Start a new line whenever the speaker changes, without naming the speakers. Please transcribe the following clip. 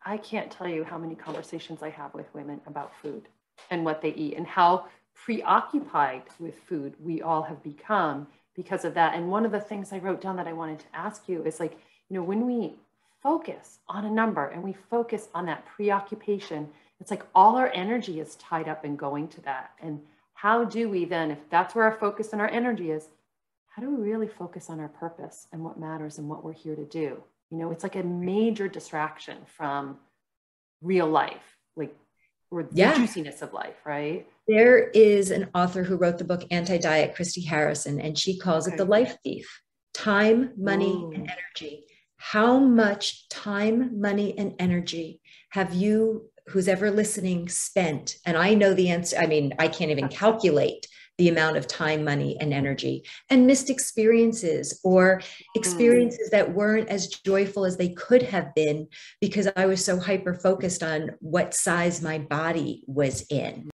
I can't tell you how many conversations I have with women about food and what they eat and how preoccupied with food we all have become because of that. And one of the things I wrote down that I wanted to ask you is like, you know, when we focus on a number and we focus on that preoccupation, it's like all our energy is tied up in going to that. And how do we then, if that's where our focus and our energy is, how do we really focus on our purpose and what matters and what we're here to do? You know, it's like a major distraction from real life, like, or the juiciness of life, right?
There is an author who wrote the book Anti-Diet, Christy Harrison, and she calls it the life thief. Time, money, and energy. How much time, money, and energy have you, who's ever listening, spent? And I know the answer. I mean, I can't even calculate the amount of time, money, and energy, and missed experiences or experiences that weren't as joyful as they could have been because I was so hyper focused on what size my body was in.